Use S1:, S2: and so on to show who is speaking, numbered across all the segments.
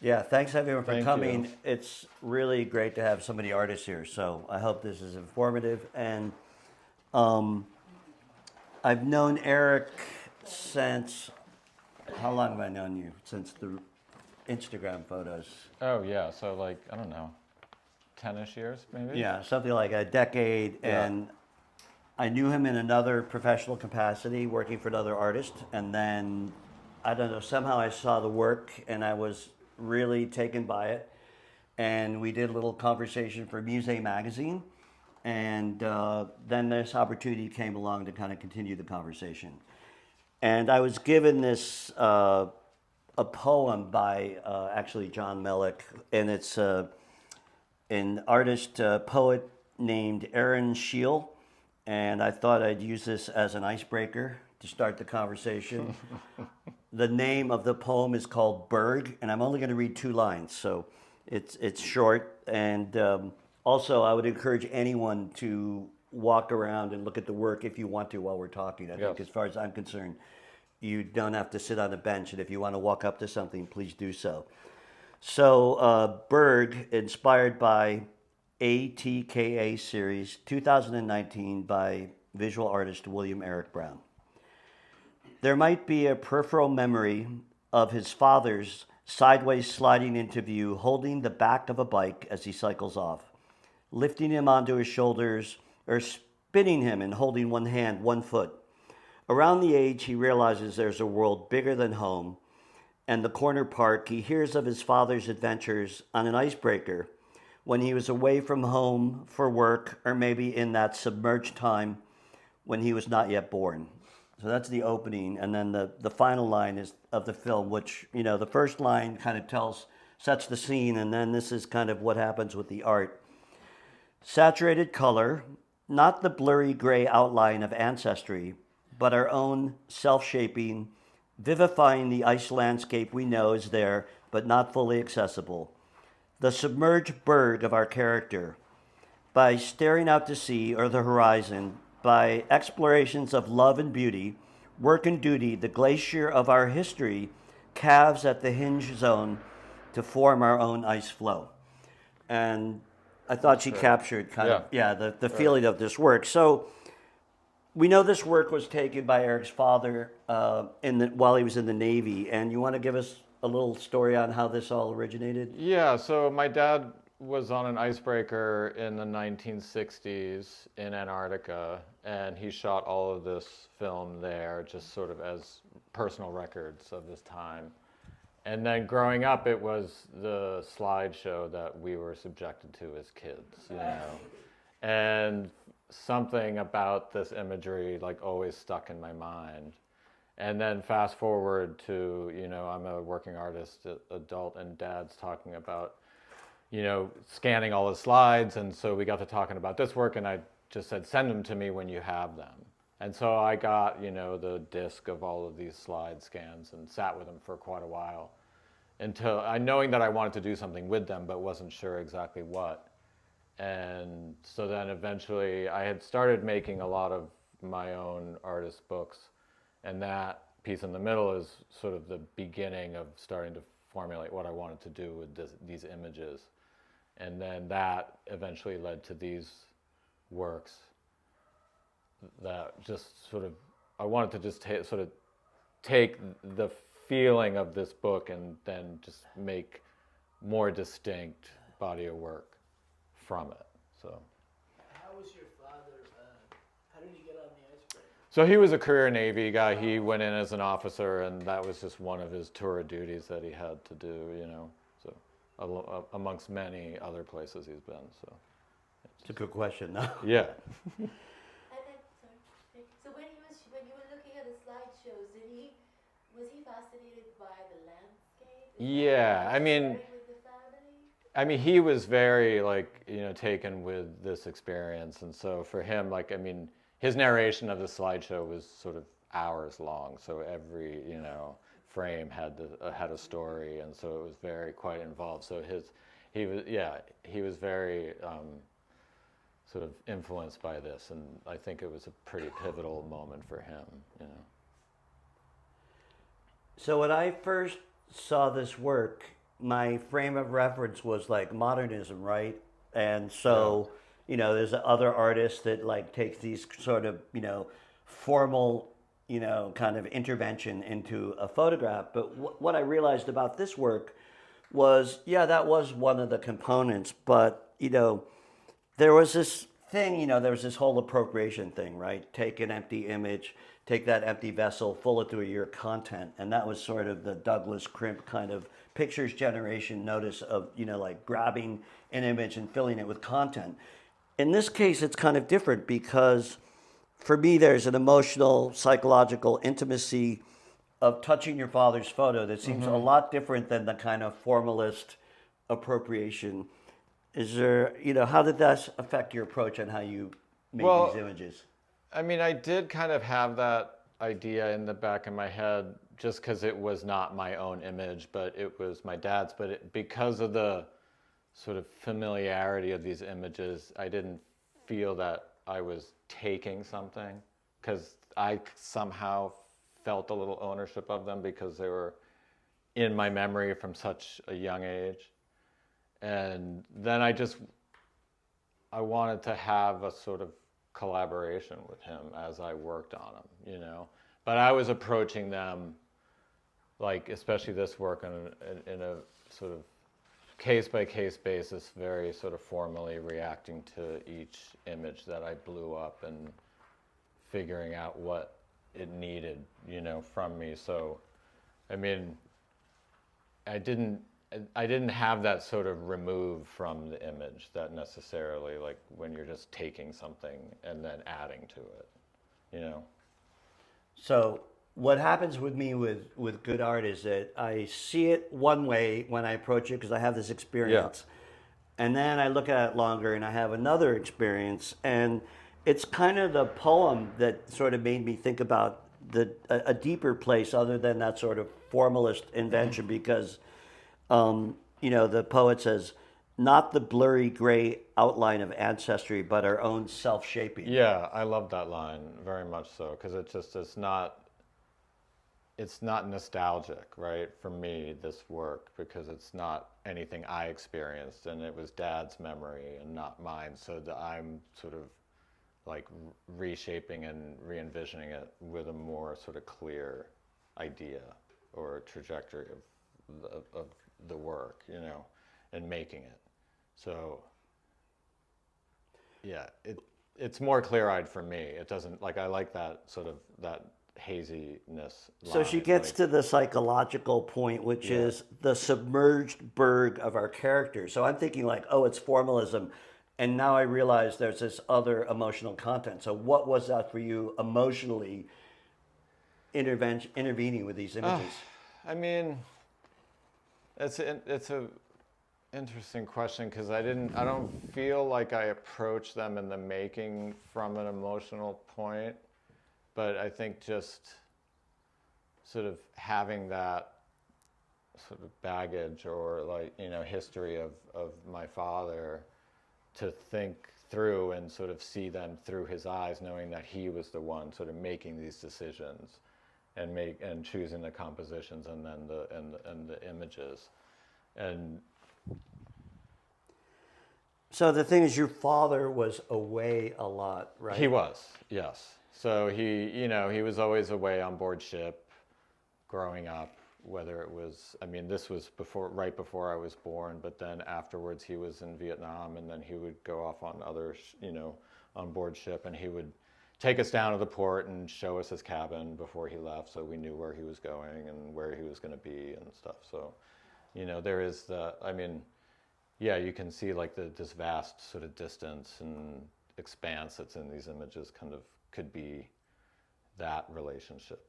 S1: Yeah, thanks everyone for
S2: Thank
S1: coming.
S2: you.
S1: It's really great to have so many artists here. So I hope this is informative. And um, I've known Eric since, how long have I known you? Since the Instagram photos.
S2: Oh yeah, so like I don't know, 10-ish years maybe.
S1: Yeah, something like a decade.
S2: Yeah.
S1: And I knew him in another professional capacity, working for another artist. And then, I don't know, somehow I saw the work and I was really taken by it. And we did a little conversation for Musée Magazine. And then this opportunity came along to kind of continue the conversation. And I was given this a poem by actually John Melick, and it's an artist poet named Aaron Scheel, and I thought I'd use this as an icebreaker to start the conversation. The name of the poem is called Berg, and I'm only going to read 2 lines, so it's short. And also, I would encourage anyone to walk around and look at the work if you want to while we're talking. I think,
S2: Yes.
S1: as far as I'm concerned, you don't have to sit on a bench, and if you want to walk up to something, please do so. So, Berg, inspired by ATKA series 2019 by visual artist William Eric Brown. There might be a peripheral memory of his father's sideways sliding into view, holding the back of a bike as he cycles off, lifting him onto his shoulders, or spinning him and holding one hand, one foot. Around the age, he realizes there's a world bigger than home, and the corner park, he hears of his father's adventures on an icebreaker when he was away from home for work, or maybe in that submerged time when he was not yet born. So that's the opening, and then the final line is of the film, which, you know, the first line kind of sets the scene, and then this is kind of what happens with the art. Saturated color, not the blurry gray outline of ancestry, but our own self-shaping, vivifying the ice landscape we know is there, but not fully accessible. The submerged berg of our character, by staring out to sea or the horizon, by explorations of love and beauty, work and duty, the glacier of our history calves at the hinge zone to form our own ice flow. And I thought she captured kind of, the feeling of this work. So we know this work was taken by Eric's father while he was in the Navy. And you want to give us a little story on how this all originated?
S2: Yeah, so my dad was on an icebreaker in the 1960s in Antarctica, and he shot all of this film there just sort of as personal records of this time. And then growing up, it was the slideshow that we were subjected to as kids, you know. And something about this imagery like always stuck in my mind. And then fast forward to, you know, I'm a working artist, adult, and Dad's talking about, you know, scanning all the slides. And so we got to talking about this work, and I just said, send them to me when you have them. And so I got, you know, the disc of all of these slide scans and sat with them for quite a while until knowing that I wanted to do something with them, but wasn't sure exactly what. And so then eventually I had started making a lot of my own artist books, and that piece in the middle is sort of the beginning of starting to formulate what I wanted to do with these images. And then that eventually led to these works that just sort of, I wanted to just sort of take the feeling of this book and then just make more distinct body of work from it. So.
S3: How was your father, how did he get on the icebreaker?
S2: So he was a career Navy guy. He went in as an officer, and that was just one of his tour of duties that he had to do, you know, so amongst many other places he's been. So
S1: It's a good question, though.
S2: yeah.
S4: And then, sorry. So when you were looking at the slideshows, was he fascinated by the landscape?
S2: Yeah, I mean,
S4: With the family?
S2: I mean, he was very, like, you know, taken with this experience. And so for him, like, I mean, his narration of the slideshow was sort of hours long. So every, you know, frame had a story. And so it was very quite involved. So he was very sort of influenced by this. And I think it was a pretty pivotal moment for him, you know.
S1: So when I first saw this work, my frame of reference was like modernism, right? And so, there's other artists that like take these sort of, formal, kind of intervention into a photograph. But what I realized about this work was, yeah, that was one of the components, but, there was this thing, there was this whole appropriation thing, right? Take an empty image, take that empty vessel, fill it through your content. And that was sort of the Douglas Crimp kind of pictures generation notice of, like grabbing an image and filling it with content. In this case, it's kind of different because for me, there's an emotional, psychological intimacy of touching your father's photo that seems a lot different than the kind of formalist appropriation. Is there, how did that affect your approach on how you made these images?
S2: I mean, I did kind of have that idea in the back of my head just because it was not my own image, but it was my dad's. But because of the sort of familiarity of these images, I didn't feel that I was taking something because I somehow felt a little ownership of them because they were in my memory from such a young age. And then I wanted to have a sort of collaboration with him as I worked on them, But I was approaching them, like especially this work in a sort of case-by-case basis, very sort of formally reacting to each image that I blew up and figuring out what it needed, from me. So, I mean, I didn't have that sort of remove from the image that necessarily, like when you're just taking something and then adding to it,
S1: So what happens with me with good art is that I see it one way when I approach it because I have this experience. And then I look at it longer and I have another experience. And it's kind of the poem that sort of made me think about a deeper place other than that sort of formalist invention because the poet says, not the blurry gray outline of ancestry, but our own self-shaping.
S2: Yeah, I love that line very much so because it's not nostalgic, right? For me, this work, because it's not anything I experienced and it was Dad's memory and not mine. So that I'm sort of like reshaping and re-envisioning it with a more sort of clear idea or trajectory of the work, and making it. So, yeah, it's more clear-eyed for me. It doesn't, like, I like that sort of, that haziness
S1: So
S2: line,
S1: she gets
S2: like,
S1: to the psychological point, which is the submerged Berg of our character. So I'm thinking like, oh, it's formalism. And now I realize there's this other emotional content. So what was that for you emotionally intervening with these images?
S2: I mean, it's a interesting question because I don't feel like I approached them in the making from an emotional point, but I think just sort of having that sort of baggage or like, history of my father to think through and sort of see them through his eyes, knowing that he was the one sort of making these decisions and choosing the compositions and then the images. And
S1: So the thing is, your father was away a lot, right?
S2: he was, yes. So he was always away on board ship growing up, whether it was, I mean, this was right before I was born, but then afterwards he was in Vietnam and then he would go off on other, on board ship and he would take us down to the port and show us his cabin before he left so we knew where he was going and where he was going to be and stuff. So, there is yeah, you can see like this vast sort of distance and expanse that's in these images kind of could be that relationship,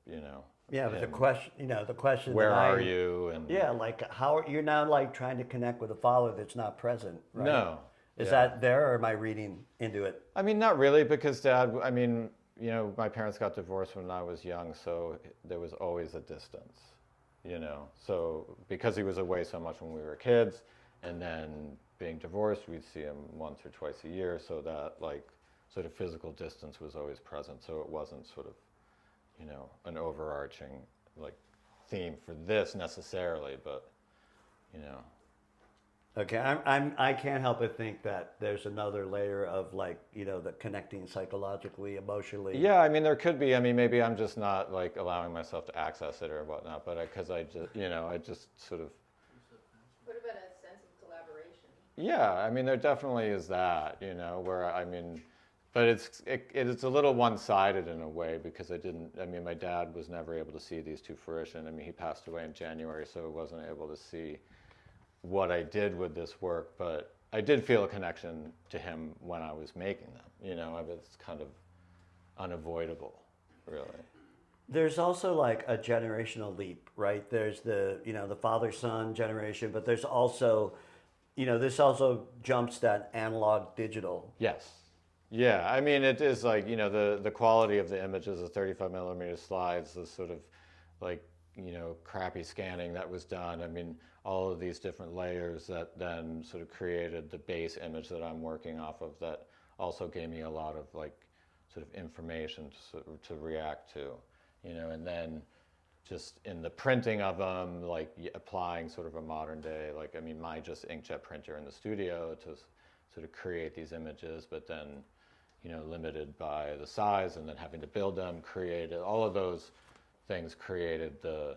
S1: Yeah, but the question.
S2: Where are you? And
S1: yeah, like how you're now like trying to connect with a father that's not present, right?
S2: No.
S1: Is that there, or am I reading into it?
S2: I mean, not really, because Dad, my parents got divorced when I was young, so there was always a distance, So because he was away so much when we were kids, and then being divorced, we'd see him once or twice a year, so that like sort of physical distance was always present. So it wasn't sort of, an overarching like theme for this necessarily, but you know.
S1: Okay, I can't help but think that there's another layer of like, you know, the connecting psychologically, emotionally.
S2: Yeah, I mean, there could be. I mean, maybe I'm just not like allowing myself to access it or whatnot, but because I just, you know, I just sort of.
S4: What about a sense of collaboration?
S2: Yeah, I mean, there definitely is that, you know, where I mean, but it's a little one-sided in a way because I mean, my dad was never able to see these to fruition. I mean, he passed away in January, so I wasn't able to see what I did with this work, but I did feel a connection to him when I was making them. You know, it's kind of unavoidable, really.
S1: There's also like a generational leap, right? There's the, you know, the father-son generation, but there's also, you know, this also jumps that analog digital.
S2: Yes. Yeah, I mean, it is like, you know, the quality of the images, the 35 millimeter slides, the sort of like, you know, crappy scanning that was done. I mean, all of these different layers that then sort of created the base image that I'm working off of that also gave me a lot of like sort of information to react to, you know, and then just in the printing of them, like applying sort of a modern day, like, I mean, my just inkjet printer in the studio to sort of create these images, but then, you know, limited by the size and then having to build them, created, all of those things created the,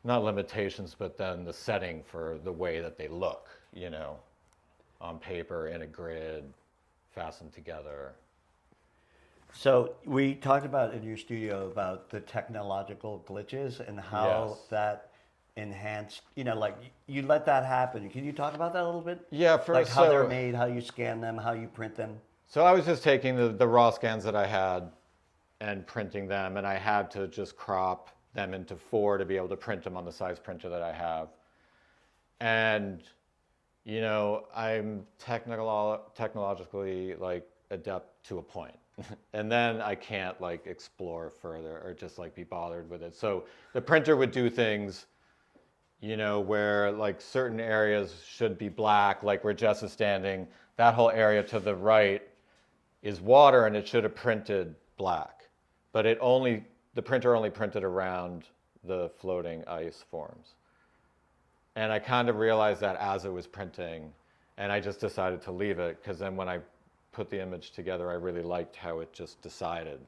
S2: not limitations, but then the setting for the way that they look, you know, on paper, in a grid, fastened together.
S1: So we talked about in your studio about the technological glitches and how
S2: Yes.
S1: that enhanced, you know, like you let that happen. Can you talk about that a little bit?
S2: Yeah,
S1: Like how they're made, how you scan them, how you print them.
S2: So I was just taking the raw scans that I had and printing them, and I had to just crop them into 4 to be able to print them on the size printer that I have. And, you know, I'm technologically like adept to a point. And then I can't like explore further or just like be bothered with it. So the printer would do things, you know, where like certain areas should be black, like where Jess is standing, that whole area to the right is water and it should have printed black. But the printer only printed around the floating ice forms. And I kind of realized that as it was printing, and I just decided to leave it, because then when I put the image together, I really liked how it just decided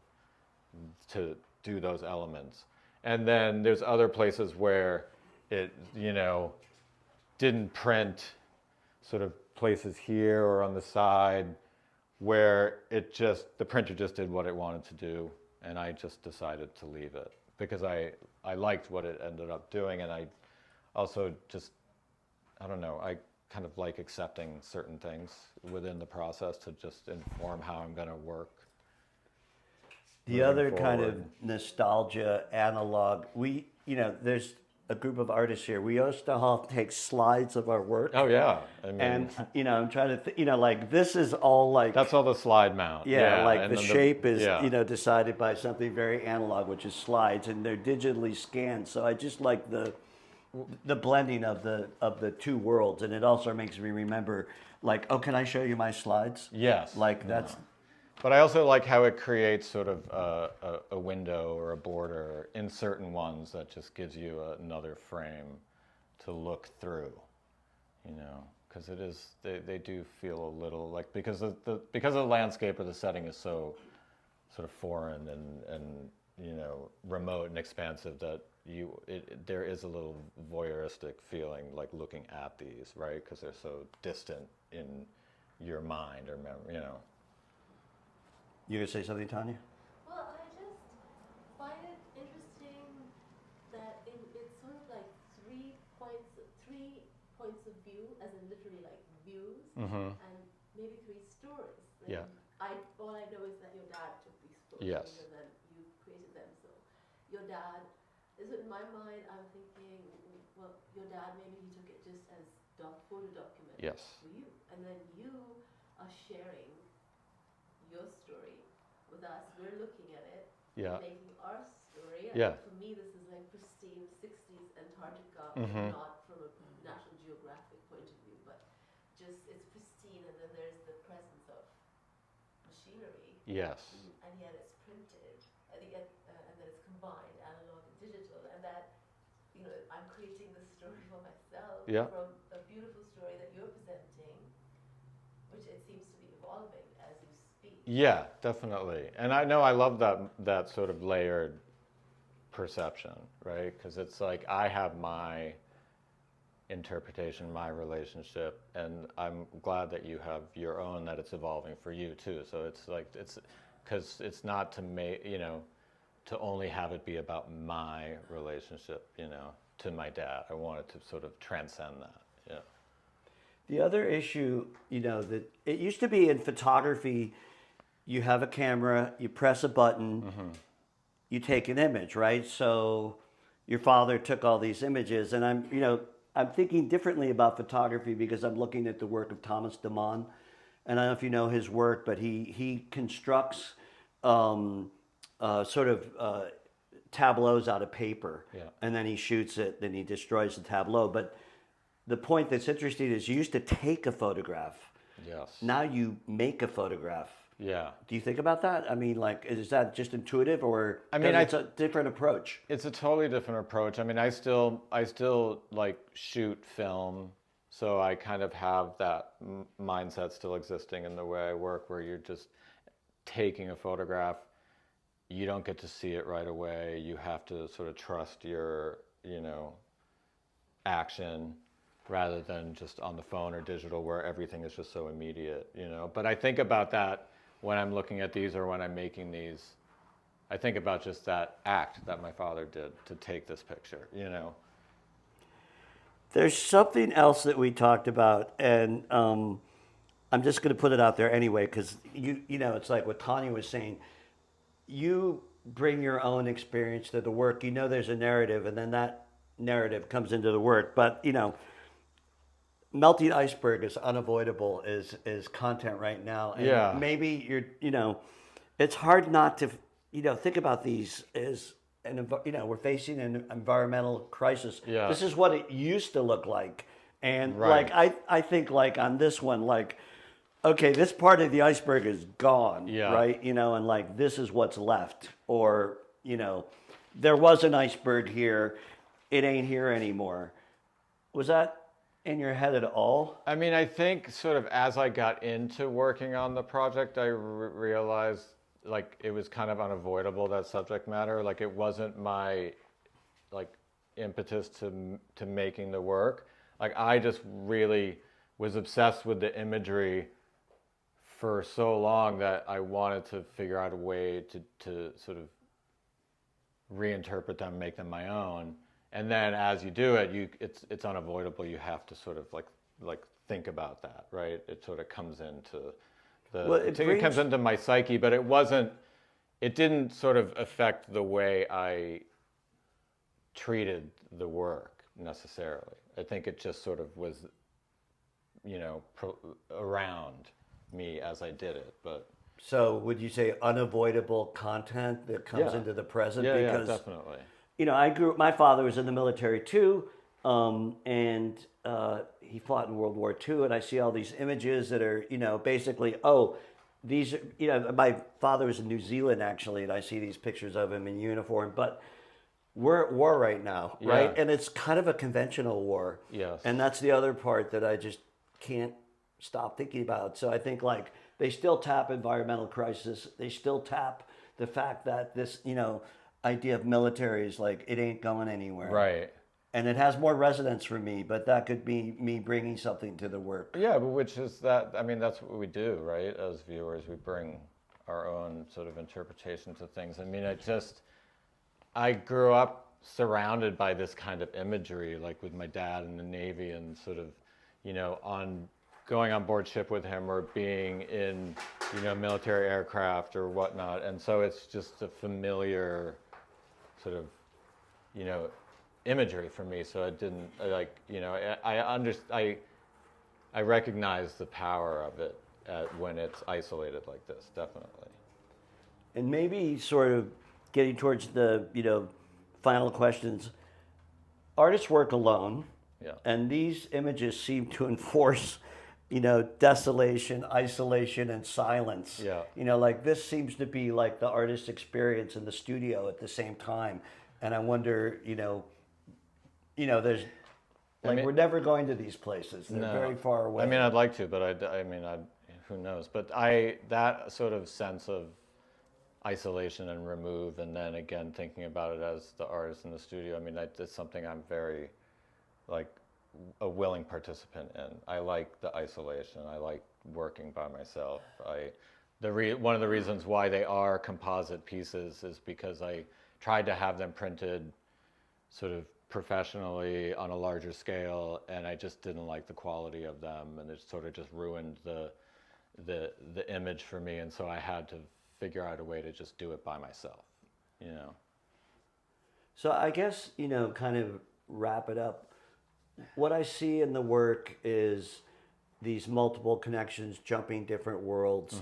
S2: to do those elements. And then there's other places where it, you know, didn't print, sort of places here or on the side, where the printer just did what it wanted to do, and I just decided to leave it because I liked what it ended up doing, and I also just, I don't know, I kind of like accepting certain things within the process to just inform how I'm going to work.
S1: The other kind of nostalgia analog, you know, there's a group of artists here. We used to all take slides of our work.
S2: Oh yeah, I mean,
S1: And, you know, I'm trying to, you know, like this is all like.
S2: that's all the slide mount.
S1: Yeah, like
S2: and
S1: the
S2: then
S1: shape is,
S2: yeah.
S1: you know, decided by something very analog, which is slides, and they're digitally scanned. So I just like the blending of the two worlds, and it also makes me remember, like, oh, can I show you my slides?
S2: Yes.
S1: Like that's.
S2: But I also like how it creates sort of a window or a border in certain ones that just gives you another frame to look through, you know, because it is, they do feel a little like, because the landscape or the setting is so sort of foreign and you know, remote and expansive that there is a little voyeuristic feeling like looking at these, right? Because they're so distant in your mind or memory, you know.
S1: You gonna say something, Tanya?
S4: Well, I just find it interesting that it's sort of like 3 points of view, as in literally like views,
S2: Mm-hmm.
S4: and maybe 3 stories. Like,
S2: Yeah.
S4: All I know is that your dad took these photos,
S2: Yes.
S4: and then you created them. So your dad, in my mind, I'm thinking, well, your dad maybe he took it just as photo document
S2: Yes.
S4: for you, and then you are sharing your story with us. We're looking at it,
S2: Yeah.
S4: making our story. And
S2: Yeah.
S4: for me, this is like pristine 60s Antarctica,
S2: Mhm.
S4: not from a National Geographic point of view, but just it's pristine. And then there's the presence of machinery,
S2: Yes.
S4: and yet it's printed, and then it's combined, analog and digital, and that, you know, I'm creating this story for myself.
S2: Yeah.
S4: from a beautiful story that you're presenting, which it seems to be evolving as you speak.
S2: Yeah, definitely. And I know I love that sort of layered perception, right? Because it's like I have my interpretation, my relationship, and I'm glad that you have your own, that it's evolving for you too. So it's like, it's because it's not to make, to only have it be about my relationship, to my dad. I wanted to sort of transcend that. Yeah.
S1: The other issue, that it used to be in photography, you have a camera, you press a button, you take an image, right? So your father took all these images, and I'm thinking differently about photography because I'm looking at the work of Thomas Damon, and I don't know if you know his work, but he constructs sort of tableaus out of paper, and then he shoots it, then he destroys the tableau. But the point that's interesting is you used to take a photograph.
S2: Yes.
S1: Now you make a photograph.
S2: Yeah.
S1: Do you think about that? I mean, like, is that just intuitive, or it's a different approach?
S2: It's a totally different approach. I mean, I still like shoot film, so I kind of have that mindset still existing in the way I work, where you're just taking a photograph. You don't get to see it right away. You have to sort of trust your, action, rather than just on the phone or digital, where everything is just so immediate, But I think about that when I'm looking at these or when I'm making these. I think about just that act that my father did to take this picture,
S1: There's something else that we talked about, and I'm just going to put it out there anyway, because it's like what Tanya was saying. You bring your own experience to the work. There's a narrative, and then that narrative comes into the work. But melting iceberg is unavoidable is content right now. And maybe it's hard not to think about these as we're facing an environmental crisis.
S2: Yeah.
S1: This is what it used to look like, and
S2: Right.
S1: I think like on this one, okay, this part of the iceberg is gone, right? And like this is what's left, or there was an iceberg here, it ain't here anymore. Was that in your head at all?
S2: I mean, I think sort of as I got into working on the project, I realized like it was kind of unavoidable, that subject matter. Like it wasn't my impetus to making the work. Like I just really was obsessed with the imagery for so long that I wanted to figure out a way to sort of reinterpret them, make them my own. And then as you do it, it's unavoidable. You have to sort of like think about that, right? It sort of comes into it comes into my psyche, but it didn't sort of affect the way I treated the work necessarily. I think it just sort of was, around me as I did it. But
S1: so would you say unavoidable content that comes into the present?
S2: Yeah,
S1: because
S2: definitely.
S1: my father was in the military too, and he fought in World War II, and I see all these images that are, basically, these are, my father was in New Zealand actually, and I see these pictures of him in uniform, but we're at war right now, right? And it's kind of a conventional war.
S2: Yes.
S1: And that's the other part that I just can't stop thinking about. So I think they still tap environmental crisis. They still tap the fact that this, idea of military is it ain't going anywhere.
S2: Right.
S1: And it has more resonance for me, but that could be me bringing something to the work.
S2: Yeah, but which is that, I mean, that's what we do, right? As viewers, we bring our own sort of interpretation to things. I mean, I grew up surrounded by this kind of imagery, like with my dad in the Navy and sort of, going on board ship with him or being in, military aircraft or whatnot. And so it's just a familiar sort of, imagery for me. So it didn't I recognize the power of it when it's isolated like this, definitely.
S1: And maybe sort of getting towards the, final questions. Artists work alone, and these images seem to enforce, desolation, isolation, and silence.
S2: Yeah.
S1: This seems to be like the artist's experience in the studio at the same time. And I wonder, there's Like,
S2: mean-
S1: we're never going to these places. They're
S2: No.
S1: very far away.
S2: I mean, I'd like to, but who knows? But that sort of sense of isolation and remove, and then again thinking about it as the artist in the studio. I mean, that's something I'm very, like, a willing participant in. I like the isolation. I like working by myself. One of the reasons why they are composite pieces is because I tried to have them printed sort of professionally on a larger scale, and I just didn't like the quality of them, and it sort of just ruined the image for me, and so I had to figure out a way to just do it by myself, you know.
S1: So I guess, kind of wrap it up. What I see in the work is these multiple connections, jumping different worlds,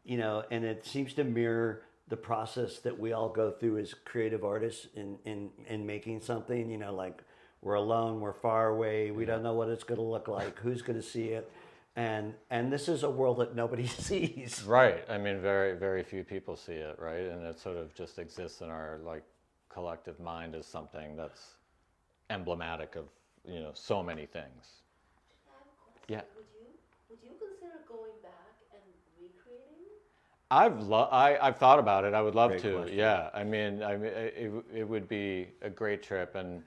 S1: and it seems to mirror the process that we all go through as creative artists in making something. Like, we're alone, we're far away, we don't know what it's going to look like, who's going to see it, and this is a world that nobody sees.
S2: Right. I mean, very, very few people see it, right? And it sort of just exists in our, like, collective mind as something that's emblematic of, so many things.
S4: I have a question.
S2: Yeah.
S4: Would you consider going back and recreating?
S2: I've thought about it. I would love
S1: Great
S2: to.
S1: question.
S2: Yeah. I mean, it would be a great trip, and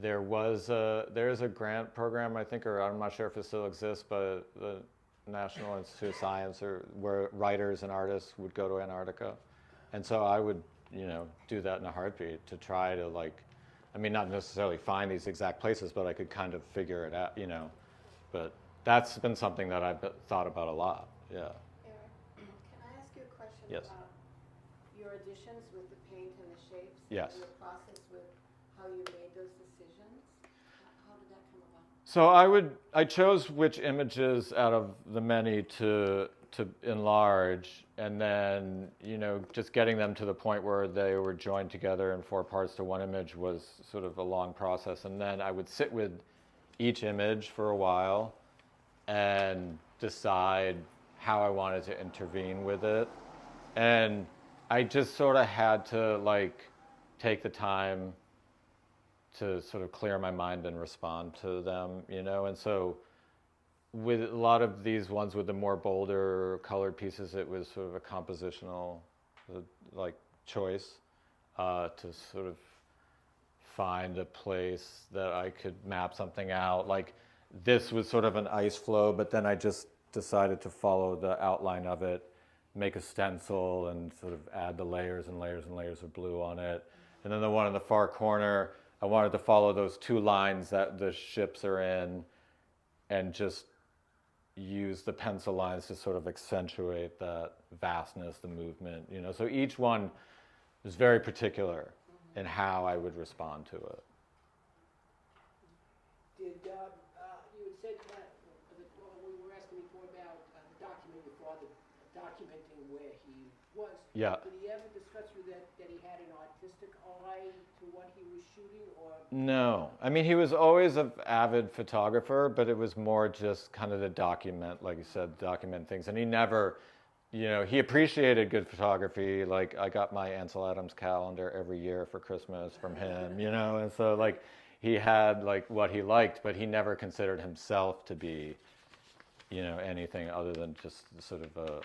S2: there's a grant program, I think, or I'm not sure if it still exists, but the National Institute of Science, or where writers and artists would go to Antarctica, and so I would do that in a heartbeat to try to, like, I mean, not necessarily find these exact places, but I could kind of figure it out, But that's been something that I've thought about a lot. Yeah.
S5: Eric, can I ask you a question
S2: Yes.
S5: about your additions with the paint and the shapes?
S2: Yes.
S5: And the process with how you made those decisions? How did that come about?
S2: So I chose which images out of the many to enlarge, and then just getting them to the point where they were joined together in 4 parts to one image was sort of a long process. And then I would sit with each image for a while and decide how I wanted to intervene with it. And I just sort of had to, like, take the time to sort of clear my mind and respond to them, and so with a lot of these ones with the more bolder colored pieces, it was sort of a compositional, like, choice to sort of find a place that I could map something out. Like, this was sort of an ice flow, but then I just decided to follow the outline of it, make a stencil, and sort of add the layers and layers and layers of blue on it. And then the one in the far corner, I wanted to follow those 2 lines that the ships are in, and just use the pencil lines to sort of accentuate that vastness, the movement, So each one was very particular in how I would respond to it.
S3: Did you had said that we were asking before about the documenting your father, documenting where he was.
S2: Yeah.
S3: Did he ever discuss with you that he had an artistic eye to what he was shooting, or?
S2: No. I mean, he was always an avid photographer, but it was more just kind of to document, like you said, document things. And he never, he appreciated good photography. Like, I got my Ansel Adams calendar every year for Christmas from him, and so, like, he had, like, what he liked, but he never considered himself to be, anything other than just sort of a,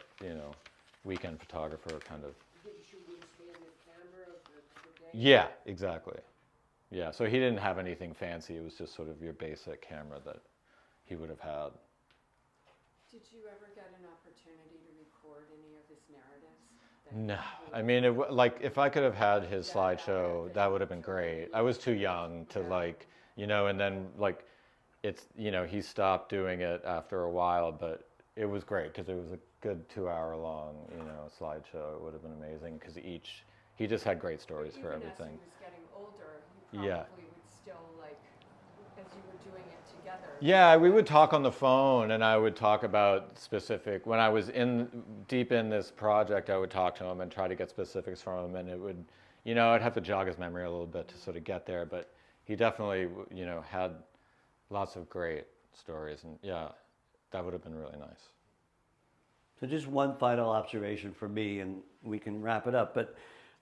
S2: weekend photographer kind of.
S3: Did you shoot with a standard camera of the day?
S2: Yeah, exactly. Yeah, so he didn't have anything fancy. It was just sort of your basic camera that he would have had.
S5: Did you ever get an opportunity to record any of his narratives?
S2: No, I mean, like, if I could have had his slideshow, that would have been great. I was too young to, like, and then, like, it's, he stopped doing it after a while, but it was great because it was a good 2-hour-long, slideshow. It would have been amazing because he just had great stories for
S5: Even
S2: everything.
S5: as he was getting older, he
S2: Yeah.
S5: probably would still, like, as you were doing it together.
S2: Yeah, we would talk on the phone, and I would talk about specific. When I was deep in this project, I would talk to him and try to get specifics from him, and it would, I'd have to jog his memory a little bit to sort of get there. But he definitely, had lots of great stories, and yeah, that would have been really nice.
S1: So just one final observation for me, and we can wrap it up. But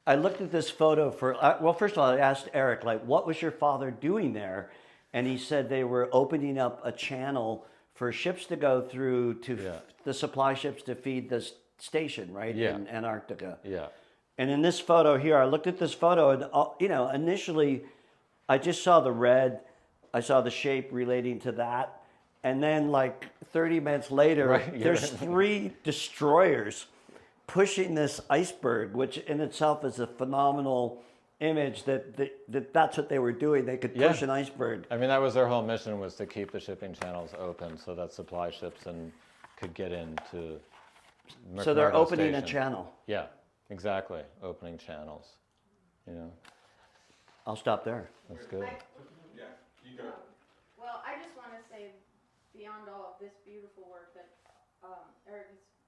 S1: I looked at this photo well, first of all, I asked Eric, like, what was your father doing there? and he said they were opening up a channel for ships to go through to
S2: Yeah.
S1: the supply ships to feed the station, right,
S2: Yeah.
S1: in Antarctica.
S2: Yeah.
S1: And in this photo here, I looked at this photo, and initially, I just saw the red, I saw the shape relating to that, and then like 30 minutes later,
S2: Right, yeah.
S1: there's 3 destroyers pushing this iceberg, which in itself is a phenomenal image that's what they were doing. They could push
S2: Yeah.
S1: an iceberg.
S2: I mean, that was their whole mission, was to keep the shipping channels open so that supply ships could get into
S1: So they're
S2: McMurdo
S1: opening a
S2: Station.
S1: channel.
S2: Yeah, exactly. Opening channels. You know,
S1: I'll stop there.
S2: that's good.
S6: Yeah, you go.
S7: Well, I just want to say, beyond all of this beautiful work, that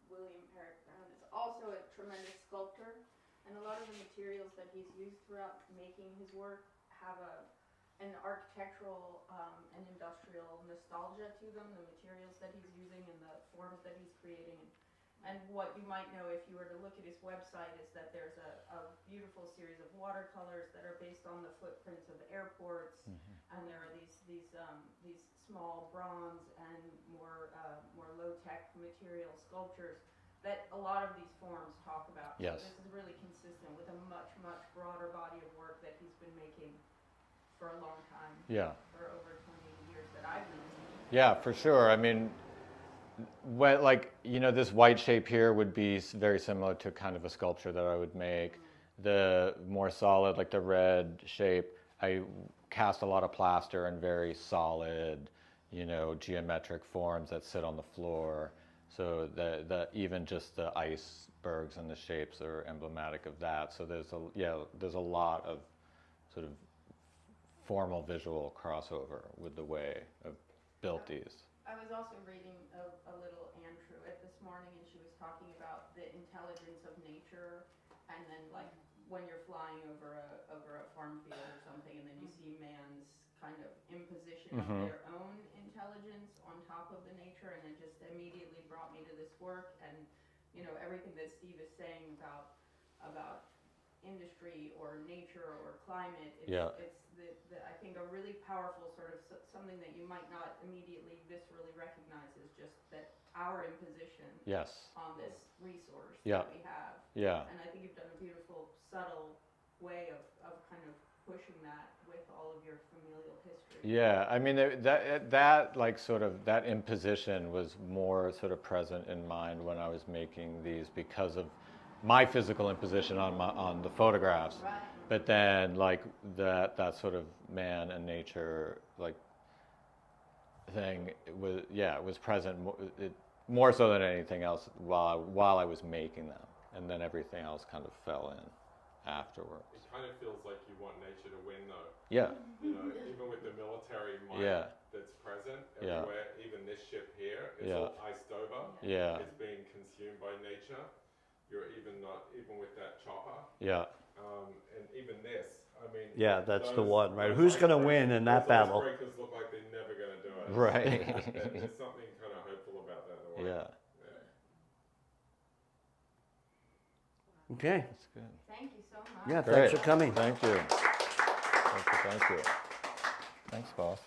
S7: William Eric Brown is also a tremendous sculptor, and a lot of the materials that he's used throughout making his work have an architectural and industrial nostalgia to them, the materials that he's using and the forms that he's creating. And what you might know if you were to look at his website is that there's a beautiful series of watercolors that are based on the footprints of airports, and there are these small bronze and more low-tech material sculptures that a lot of these forms talk about.
S2: Yes.
S7: So this is really consistent with a much broader body of work that he's been making for a long time.
S2: Yeah.
S7: For over 20 years that I've known him.
S2: Yeah, for sure. I mean, this white shape here would be very similar to kind of a sculpture that I would make. The more solid, like the red shape, I cast a lot of plaster and very solid, geometric forms that sit on the floor. So even just the icebergs and the shapes are emblematic of that. So there's a lot of sort of formal visual crossover with the way I've built these.
S7: I was also reading a little Anne Truitt this morning, and she was talking about the intelligence of nature, and then like when you're flying over a farm field or something, and then you see man's kind of imposition of their own intelligence on top of the nature, and it just immediately brought me to this work, and everything that Steve is saying about industry or nature or climate. It's I think a really powerful sort of something that you might not immediately viscerally recognize is just that our imposition on this resource that we have.
S2: Yeah.
S7: And I think you've done a beautiful, subtle way of kind of pushing that with all of your familial history.
S2: Yeah, I mean that imposition was more sort of present in mind when I was making these because of my physical imposition on the photographs.
S7: Right.
S2: But then like that sort of man and nature like thing was present more so than anything else while I was making them, and then everything else kind of fell in afterwards.
S6: It kind of feels like you want nature to win, though.
S2: Yeah.
S6: Even with the military might that's present everywhere, even this ship here is all iced over.
S2: Yeah.
S6: It's being consumed by nature. You're even with that chopper.
S2: Yeah.
S6: And even this, I mean.
S1: Yeah, that's the one, right? Who's going to win in that battle?
S6: Those icebreakers look like they're never going to do it.
S2: Right.
S6: There's something kind of hopeful about that in a way.
S2: Yeah.
S1: Okay.
S2: That's good.
S7: Thank you so much.
S1: Yeah,
S2: Great.
S1: thanks for coming.
S2: Thank you. Thank you. Thanks, boss.